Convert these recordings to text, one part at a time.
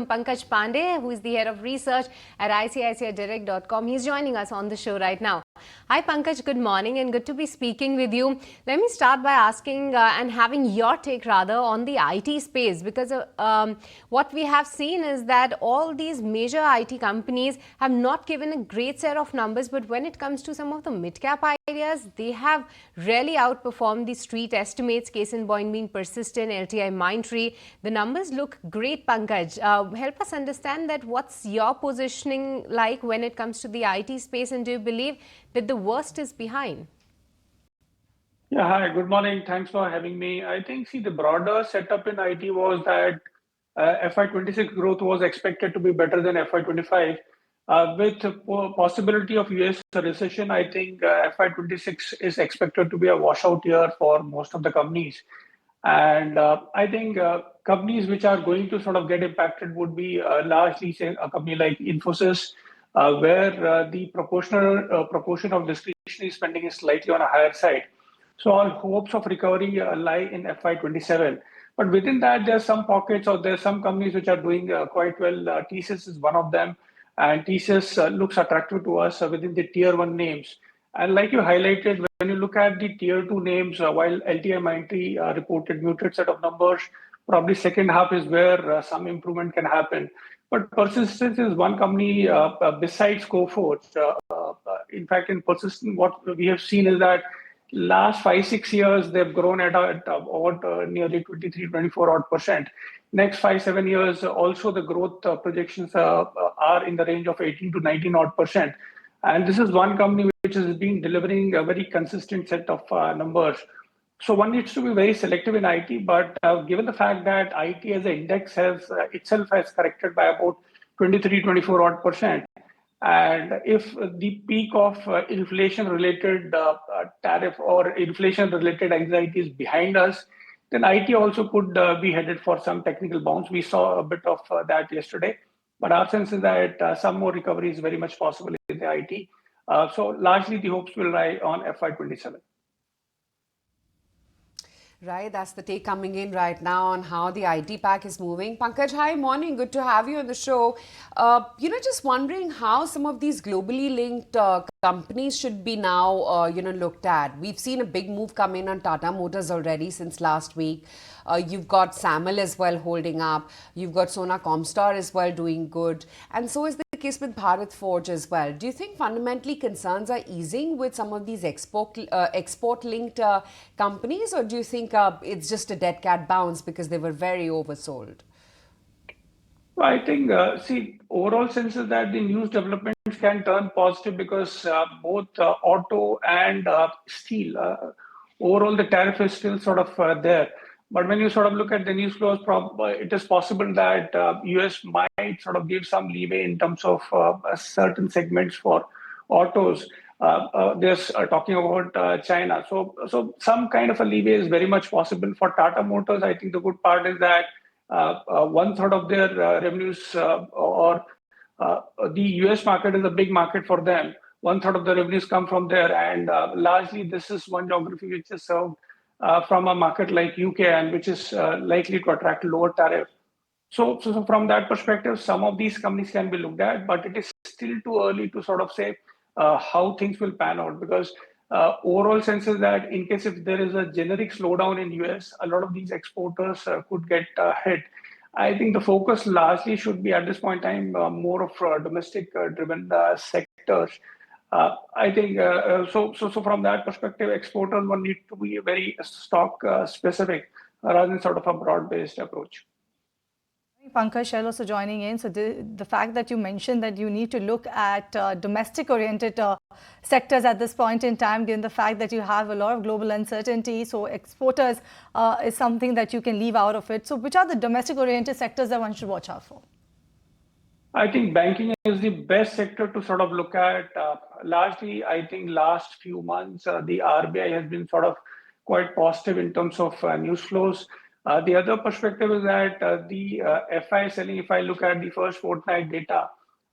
Pankaj Pandey, who is the head of research at ICICIdirect.com. He's joining us on the show right now. Hi Pankaj, good morning and good to be speaking with you. Let me start by asking and having your take rather on the IT space, because what we have seen is that all these major IT companies have not given a great set of numbers, but when it comes to some of the mid-cap ideas, they have really outperformed the street estimates, case in point being Persistent, LTI, Mindtree. The numbers look great, Pankaj. Help us understand that what's your positioning like when it comes to the IT space, and do you believe that the worst is behind? Yeah, hi, good morning. Thanks for having me. I think, see, the broader setup in IT was that FY26 growth was expected to be better than FY25. With the possibility of US recession, I think FY26 is expected to be a washout year for most of the companies. And I think companies which are going to sort of get impacted would be largely, say, a company like Infosys, where the proportion of discretionary spending is slightly on a higher side. So our hopes of recovery lie in FY27. But within that, there are some pockets or there are some companies which are doing quite well. TCS is one of them. And TCS looks attractive to us within the tier one names. And like you highlighted, when you look at the tier two names, while LTI Mindtree reported muted set of numbers, probably second half is where some improvement can happen. But Persistence is one company besides Coforge. In fact, in Persistent, what we have seen is that last 5 6 years they've grown at about nearly 23 24 odd percent. Next 5 7 years also the growth projections are in the range of 18 to 19 odd percent, and this is one company which has been delivering a very consistent set of numbers. So one needs to be very selective in IT, but given the fact that IT as an index has itself has corrected by about 23 24 odd percent, and if the peak of inflation-related tariff or inflation-related anxiety is behind us, then IT also could be headed for some technical bounce. We saw a bit of that yesterday, but our sense is that some more recovery is very much possible in the IT. So largely the hopes will lie on FY27. Right, that's the take coming in right now on how the IT pack is moving. Pankaj, hi, morning. Good to have you on the show. Just wondering how some of these globally linked companies should be now, looked at. We've seen a big move come in on Tata Motors already since last week. You've got SAML as well holding up. You've got Sona Comstar as well doing good. And so is the case with Bharat Forge as well. Do you think fundamentally concerns are easing with some of these export-linked companies, or do you think it's just a dead cat bounce because they were very oversold? Well, I think, overall sense is that the news developments can turn positive because both auto and steel, overall the tariff is still sort of there. But when you sort of look at the news flows, it is possible that US might sort of give some leeway in terms of certain segments for autos. They're talking about China. So some kind of a leeway is very much possible. For Tata Motors, I think the good part is that one third of their revenues or the US market is a big market for them. One third of the revenues come from there, and largely this is one geography which is served from a market like UK, and which is likely to attract lower tariff. So from that perspective, some of these companies can be looked at, but it is still too early to sort of say how things will pan out, because overall sense is that in case if there is a generic slowdown in US, a lot of these exporters could get hit. I think the focus largely should be at this point in time more of domestic driven sectors. I think so. From that perspective, exporters will need to be very stock specific rather than sort of a broad based approach. Pankaj also joining in. So the fact that you mentioned that you need to look at domestic-oriented sectors at this point in time, given the fact that you have a lot of global uncertainty, so exporters is something that you can leave out of it. So which are the domestic-oriented sectors that one should watch out for? I think banking is the best sector to sort of look at. Largely, I think last few months, the RBI has been sort of quite positive in terms of news flows. The other perspective is that the FI selling, if I look at the first fortnight data,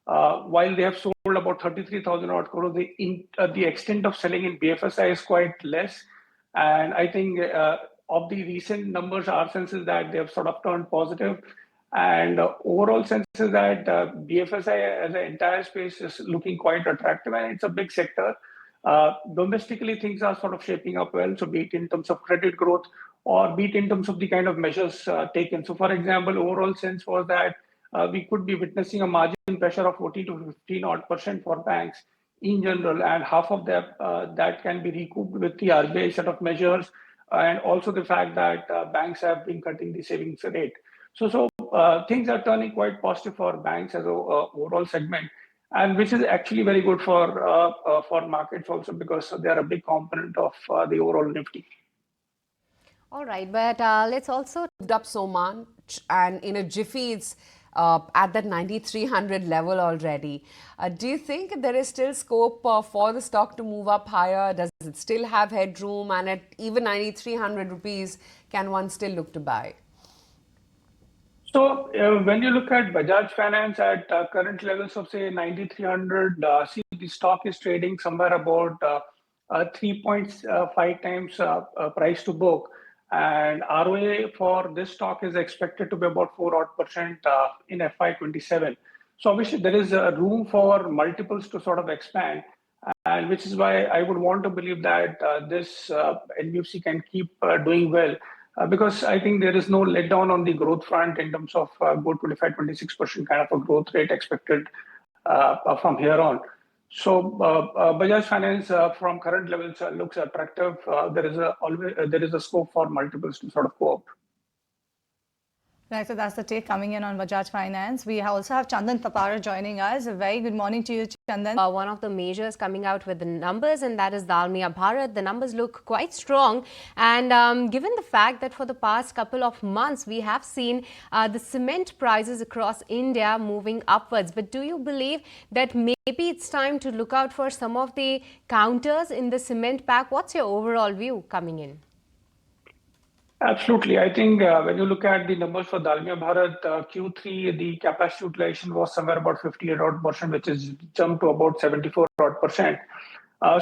while they have sold about 33,000 odd crores, the extent of selling in BFSI is quite less. And I think of the recent numbers, our sense is that they have sort of turned positive. And overall sense is that BFSI as an entire space is looking quite attractive, and it's a big sector. Domestically, things are sort of shaping up well. So, be it in terms of credit growth or be it in terms of the kind of measures taken. So, for example, overall sense was that we could be witnessing a margin pressure of 14 to 15 odd percent for banks in general, and half of that can be recouped with the RBI set of measures, and also the fact that banks have been cutting the savings rate. So things are turning quite positive for banks as a overall segment, and which is actually very good for markets also because they are a big component of the overall Nifty. All right, but let's also Moved up so much, and in a jiffy, it's at that 9,300 level already. Do you think there is still scope for the stock to move up higher? Does it still have headroom? And at even 9,300 rupees, can one still look to buy? So when you look at Bajaj Finance at current levels of say 9,300, see the stock is trading somewhere about 3.5 times price to book, and ROA for this stock is expected to be about 4 odd percent in FY27. So obviously there is room for multiples to sort of expand, and which is why I would want to believe that this NBFC can keep doing well. Because I think there is no letdown on the growth front in terms of good 25-26% kind of a growth rate expected from here on. So Bajaj Finance from current levels looks attractive. There is a scope for multiples to sort of go up. Right, so that's the take coming in on Bajaj Finance. We also have Chandan Tapara joining us. A very good morning to you, Chandan. one of the majors coming out with the numbers, and that is Dalmia Bharat. The numbers look quite strong, and given the fact that for the past couple of months we have seen the cement prices across India moving upwards, but do you believe that maybe it's time to look out for some of the counters in the cement pack? What's your overall view coming in? Absolutely. I think when you look at the numbers for Dalmia Bharat, Q3, the capacity utilization was somewhere about 58 odd percent, which has jumped to about 74 odd percent.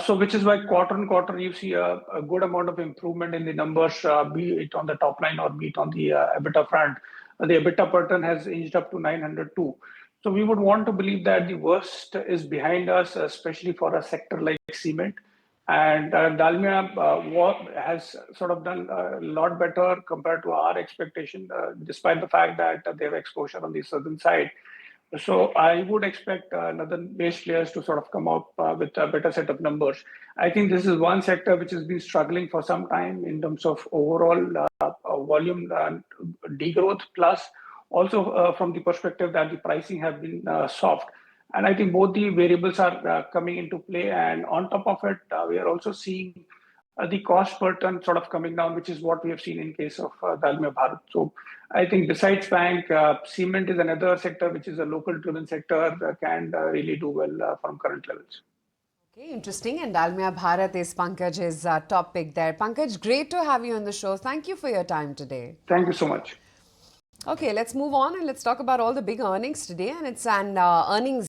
So which is why quarter on quarter you see a good amount of improvement in the numbers, be it on the top line or be it on the EBITDA front. The EBITDA per ton has inched up to 902. So we would want to believe that the worst is behind us, especially for a sector like cement. And Dalmia has sort of done a lot better compared to our expectation, despite the fact that they have exposure on the southern side. So I would expect another base players to sort of come up with a better set of numbers. I think this is one sector which has been struggling for some time in terms of overall volume degrowth, plus also from the perspective that the pricing have been soft. And I think both the variables are coming into play. And on top of it, we are also seeing the cost per ton sort of coming down, which is what we have seen in case of Dalmia Bharat. So I think besides bank, cement is another sector which is a local driven sector that can really do well from current levels. Okay, interesting. And Dalmia Bharat is Pankaj's top pick there. Pankaj, great to have you on the show. Thank you for your time today. Thank you so much. Okay, let's move on and let's talk about all the big earnings today. And it's an earnings